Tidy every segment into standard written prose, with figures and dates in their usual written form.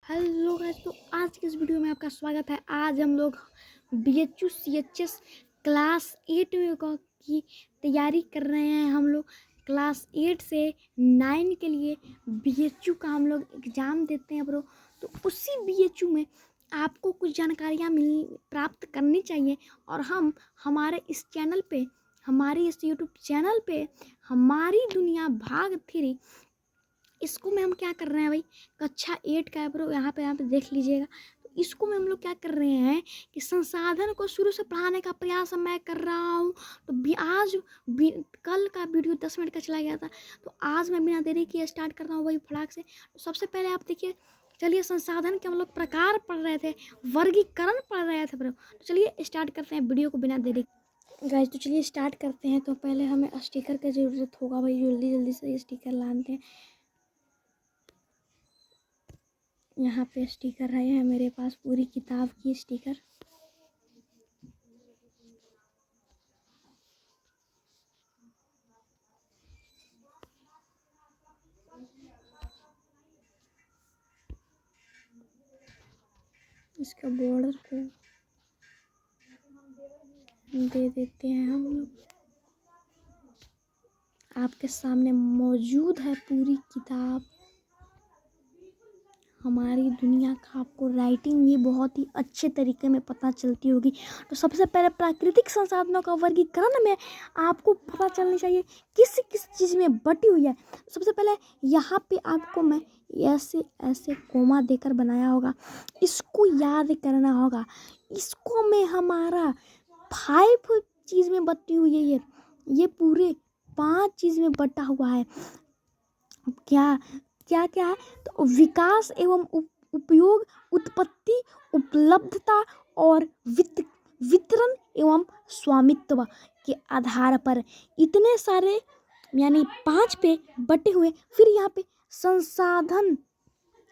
Hello guys, तो आज की इस वीडियो में आपका स्वागत है। आज हम लोग BHU CHS क्लास 8 में की तैयारी कर रहे हैं। हम लोग क्लास 8 से 9 के लिए BHU का हम लोग एग्ज़ाम देते हैं ब्रो। तो उसी BHU में आपको कुछ जानकारियाँ प्राप्त करनी चाहिए। और हम हमारे इस चैनल पे, हमारे इस यूट्यूब चैनल पे हमारी दुनिया भाग 3 इसको में हम क्या कर रहे हैं भाई, कक्षा 8 का है ब्रो। यहाँ पे देख लीजिएगा। तो इसको में हम लोग क्या कर रहे हैं कि संसाधन को शुरू से पढ़ाने का प्रयास मैं कर रहा हूँ। तो कल का वीडियो 10 मिनट का चला गया था, तो आज मैं बिना देरी किए स्टार्ट कर रहा हूँ भाई फटाक से। तो सबसे पहले आप देखिए, चलिए संसाधन के हम लोग प्रकार पढ़ रहे थे, वर्गीकरण पढ़ रहे थे ब्रो। तो चलिए स्टार्ट करते हैं वीडियो को बिना देरी गाइस। तो चलिए स्टार्ट करते हैं। तो पहले हमें स्टिकर की ज़रूरत होगा भाई, जल्दी से स्टिकर लाते हैं। यहाँ पे स्टिकर है मेरे पास, पूरी किताब की स्टिकर। इसका बॉर्डर को दे देते हैं हम लोग। आपके सामने मौजूद है पूरी किताब। हमारी दुनिया का आपको राइटिंग भी बहुत ही अच्छे तरीके में पता चलती होगी। तो सबसे पहले प्राकृतिक संसाधनों का वर्गीकरण में आपको पता चलनी चाहिए किस किस चीज़ में बटी हुई है। सबसे पहले यहाँ पे आपको मैं ऐसे ऐसे कोमा देकर बनाया होगा, इसको याद करना होगा। इसको में हमारा 5 चीज़ में बटी हुई है। ये पूरे 5 चीज़ में बटा हुआ है। क्या क्या क्या है? तो विकास एवं उपयोग, उत्पत्ति, उपलब्धता और वितरण एवं स्वामित्व के आधार पर इतने सारे यानी 5 पे बटे हुए। फिर यहाँ पे संसाधन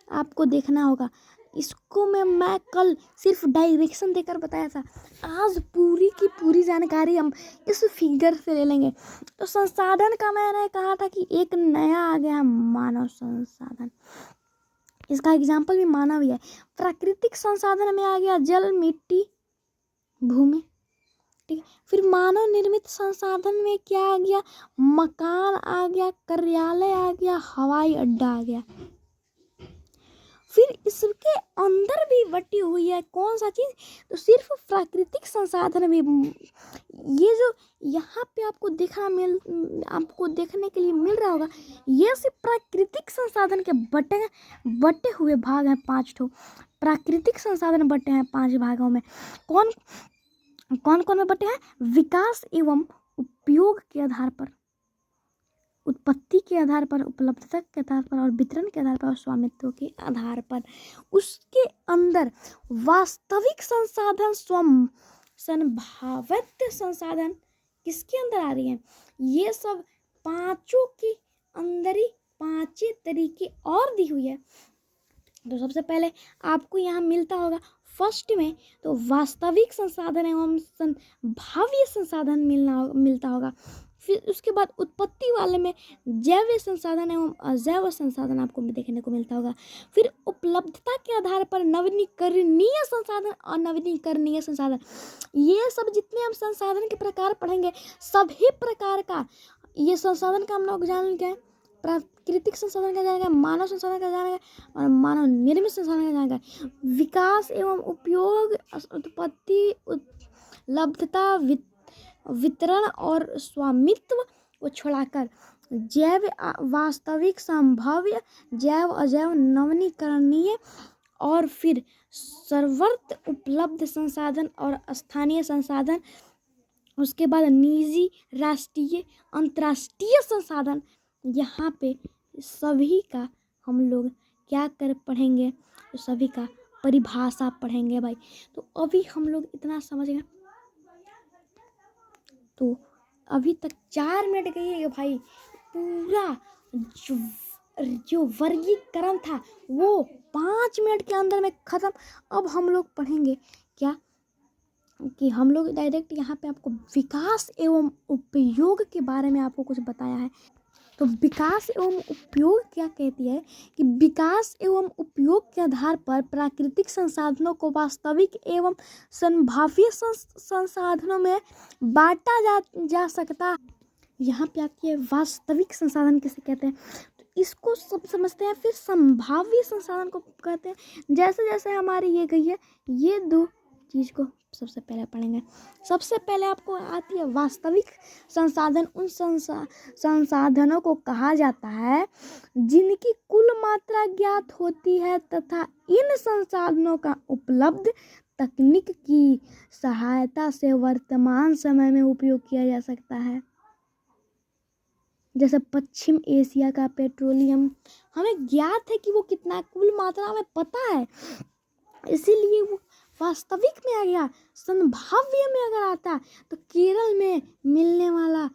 आपको देखना होगा। इसको मैं कल सिर्फ डायरेक्शन देकर बताया था। आज पूरी की पूरी जानकारी हम इस फिगर से ले लेंगे। तो संसाधन का मैंने कहा था कि एक नया आ गया मानव संसाधन। इसका एग्जाम्पल भी मानव ही है। प्राकृतिक संसाधन में आ गया जल, मिट्टी, भूमि, ठीक है। फिर मानव निर्मित संसाधन में क्या आ गया? मकान आ गया, कार्यालय आ गया, हवाई अड्डा आ गया। फिर इसके अंदर भी बटी हुई है कौन सा चीज़? तो सिर्फ प्राकृतिक संसाधन में। ये जो यहाँ पे आपको आपको देखने के लिए मिल रहा होगा, ये सिर्फ प्राकृतिक संसाधन के बटे हुए भाग हैं। 5 ठो प्राकृतिक संसाधन बटे हैं 5 भागों में। कौन कौन कौन में बटे हैं? विकास एवं उपयोग के आधार पर, उत्पत्ति के आधार पर, उपलब्धता के आधार पर और वितरण के आधार पर और स्वामित्व के आधार पर। उसके अंदर वास्तविक संसाधन, संभावित संसाधन किसके अंदर आ रही हैं? ये सब 5 के अंदर ही 5 तरीके और दी हुई है। तो सबसे पहले आपको यहाँ मिलता होगा फर्स्ट में, तो वास्तविक संसाधन एवं संभाव्य संसाधन मिलता होगा। फिर उसके बाद उत्पत्ति वाले में जैव संसाधन एवं अजैव संसाधन आपको देखने को मिलता होगा। फिर उपलब्धता के आधार पर नवीनीकरणीय संसाधन और नवीनीकरणीय संसाधन। ये सब जितने हम संसाधन के प्रकार पढ़ेंगे, सभी प्रकार का ये संसाधन का हम लोग जान गए। प्राकृतिक संसाधन का जानेगा, मानव संसाधन का जानेगा और मानव निर्मित संसाधन का जानेगा। विकास एवं उपयोग, उत्पत्ति, उपलब्धता, वितरण और स्वामित्व को छोड़ाकर जैव, वास्तविक, संभाव्य, जैव, अजैव, नवीनीकरणीय और फिर सर्वत्र उपलब्ध संसाधन और स्थानीय संसाधन। उसके बाद निजी, राष्ट्रीय, अंतर्राष्ट्रीय संसाधन। यहाँ पे सभी का हम लोग क्या कर पढ़ेंगे? तो सभी का परिभाषा पढ़ेंगे भाई। तो अभी हम लोग इतना समझ गए। तो अभी तक 4 मिनट गई है भाई। पूरा जो वर्गीकरण था वो 5 मिनट के अंदर में ख़त्म। अब हम लोग पढ़ेंगे क्या कि हम लोग डायरेक्ट यहाँ पे आपको विकास एवं उपयोग के बारे में आपको कुछ बताया है। तो विकास एवं उपयोग क्या कहती है कि विकास एवं उपयोग के आधार पर प्राकृतिक संसाधनों को वास्तविक एवं संभाव्य संसाधनों में बांटा जा सकता है। यहाँ पे आती है वास्तविक संसाधन किसे कहते हैं, तो इसको सब समझते हैं। फिर संभाव्य संसाधन को कहते हैं। जैसे जैसे हमारी ये गई है, ये दो चीज को सबसे पहले पढ़ेंगे। सबसे पहले आपको आती है वास्तविक संसाधन। उन संसाधनों को कहा जाता है जिनकी कुल मात्रा ज्ञात होती है तथा इन संसाधनों का उपलब्ध तकनीक की सहायता से वर्तमान समय में उपयोग किया जा सकता है। जैसे पश्चिम एशिया का पेट्रोलियम हमें ज्ञात है कि वो कितना कुल मात्रा हमें पता है, इसीलिए वो वास्तविक में आ गया। संभाव्य में अगर आता तो केरल में मिलने वाला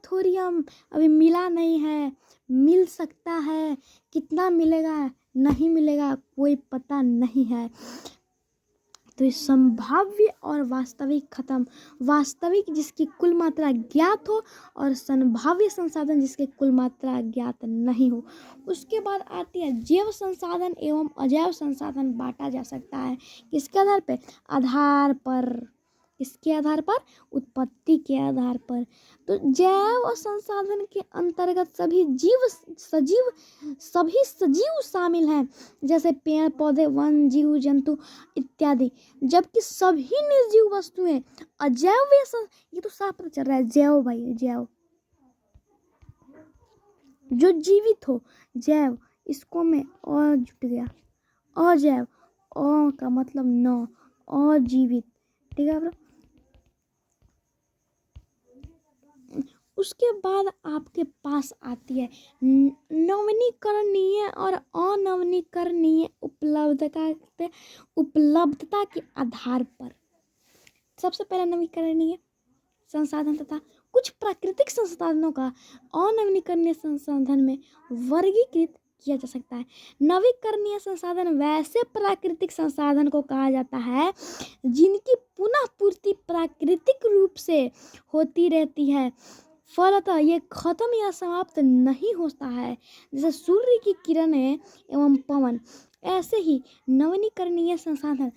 थोरियम अभी मिला नहीं है, मिल सकता है। कितना मिलेगा नहीं मिलेगा कोई पता नहीं है। तो ये संभाव्य और वास्तविक खत्म। वास्तविक जिसकी कुल मात्रा ज्ञात हो और संभाव्य संसाधन जिसकी कुल मात्रा ज्ञात नहीं हो। उसके बाद आती है जैव संसाधन एवं अजैव संसाधन बांटा जा सकता है। किसके आधार पे? आधार पर। किसके आधार पर? उत्पत्ति के आधार पर। तो जैव संसाधन के अंतर्गत सभी सजीव शामिल हैं, जैसे पेड़ पौधे, वन जीव जंतु इत्यादि। जबकि सभी निर्जीव वस्तुएं अजैव ये तो साफ पता चल रहा है। जैव भाई, जैव जो जीवित हो, जैव, इसको में और जुट गया। अजैव, अ का मतलब न, अजीवित। ठीक है। उसके बाद आपके पास आती है नवीनीकरणीय और अनवीनीकरणीय उपलब्धता के आधार पर। सबसे पहला नवीकरणीय संसाधन तथा कुछ प्राकृतिक संसाधनों का अनवीनीकरणीय संसाधन में वर्गीकृत किया जा सकता है। नवीकरणीय संसाधन वैसे प्राकृतिक संसाधन को कहा जाता है जिनकी पुनः पूर्ति प्राकृतिक रूप से होती रहती है, फलतः ये खत्म या समाप्त नहीं होता है। जैसे सूर्य की किरणें एवं पवन। ऐसे ही नवीकरणीय संसाधन,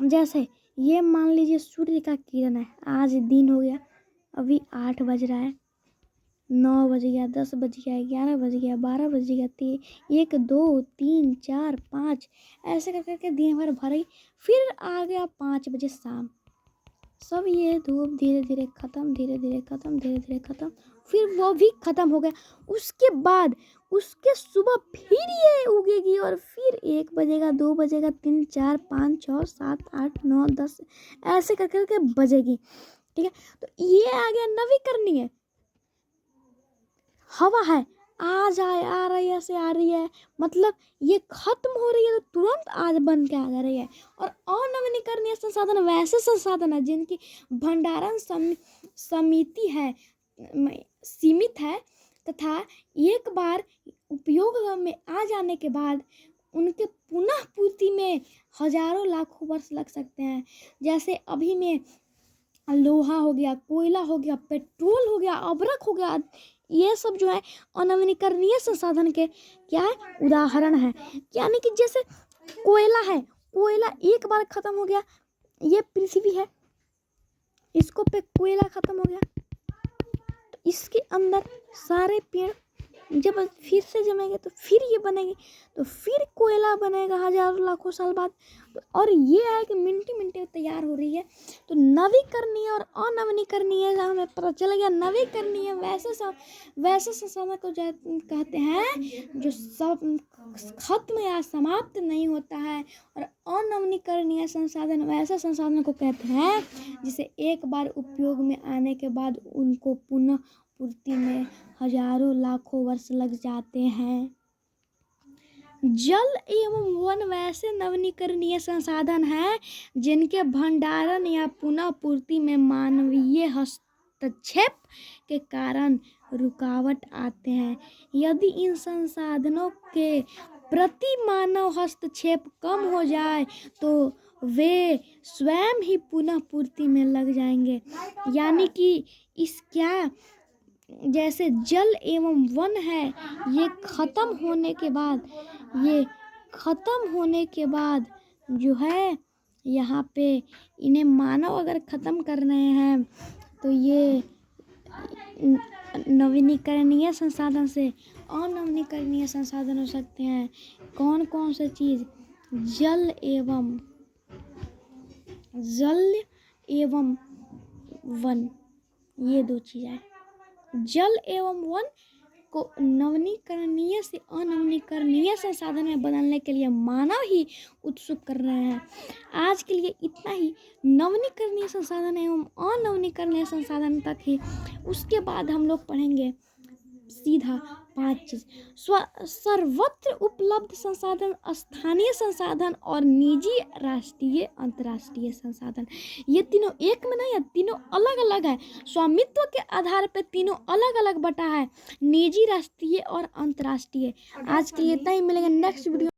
जैसे ये मान लीजिए सूर्य का किरण है, आज दिन हो गया, अभी 8 बज रहा है, 9 बज गया, 10 बज गया, 11 बज गया, 12 बज गया, 1 2 3 4 5 ऐसे कर करके दिन भर भर। फिर आ गया 5 बजे शाम, सब ये धूप धीरे धीरे खत्म, धीरे धीरे खत्म, धीरे धीरे खत्म, फिर वो भी खत्म हो गया। उसके बाद उसके सुबह फिर ये उगेगी और फिर 1 बजेगा, 2 बजेगा, 3 4 5 6 7 8 9 10 ऐसे कर करके बजेगी। ठीक है। तो ये आ गया नवीकरणीय। हवा है, आ रही है, ऐसे आ रही है, मतलब ये खत्म हो रही है तो तुरंत आज बन के आ जा रही है। और अनवीकरणीय संसाधन वैसे संसाधन है जिनकी भंडारण समिति है, सीमित है तथा एक बार उपयोग में आ जाने के बाद उनके पुनः पूर्ति में हजारों लाखों वर्ष लग सकते हैं। जैसे अभी में लोहा हो गया, कोयला हो गया, पेट्रोल हो गया, अभ्रक हो गया, ये सब जो है अनवीकरणीय संसाधन के क्या है, उदाहरण है। यानी कि जैसे कोयला है, कोयला एक बार खत्म हो गया, ये पृथ्वी है, इसको पे कोयला खत्म हो गया तो इसके अंदर सारे पेड़ जब फिर से जमेंगे तो फिर ये बनेगी, तो फिर कोयला बनेगा हजारों लाखों साल बाद। और ये है कि मिनटी मिनटी तैयार हो रही है। तो नवीकरणीय और अनवीकरणीय हमें पता चल गया। नवीकरणीय वैसे संसाधन को कहते हैं जो सब खत्म या समाप्त नहीं होता है, और अनवीकरणीय संसाधन वैसे संसाधन को कहते हैं जिसे एक बार उपयोग में आने के बाद उनको पुनः पूर्ति में हजारों लाखों वर्ष लग जाते हैं। जल एवं वन वैसे नवीकरणीय संसाधन हैं जिनके भंडारण या पुनः पूर्ति में मानवीय हस्तक्षेप के कारण रुकावट आते हैं। यदि इन संसाधनों के प्रति मानव हस्तक्षेप कम हो जाए तो वे स्वयं ही पुनः पूर्ति में लग जाएंगे। यानी कि जैसे जल एवं वन है, ये ख़त्म होने के बाद जो है यहाँ पे इन्हें मानव अगर ख़त्म कर रहे हैं तो ये नवीनीकरणीय संसाधन से अनवीनीकरणीय संसाधन हो सकते हैं। कौन कौन सा चीज़? जल एवं वन, ये दो चीज़ें। जल एवं वन को नवीनीकरणीय से अनवीनीकरणीय संसाधन में बदलने के लिए मानव ही उत्सुक कर रहे हैं। आज के लिए इतना ही। नवीनीकरणीय संसाधन एवं अनवीनीकरणीय संसाधन तक ही। उसके बाद हम लोग पढ़ेंगे सीधा 5 चीज़। सर्वत्र उपलब्ध संसाधन, स्थानीय संसाधन और निजी, राष्ट्रीय, अंतर्राष्ट्रीय संसाधन। ये तीनों एक में नहीं है, तीनों अलग अलग है। स्वामित्व के आधार पर तीनों अलग अलग बटा है, निजी, राष्ट्रीय और अंतर्राष्ट्रीय। आज के लिए इतना ही। मिलेंगे नेक्स्ट वीडियो।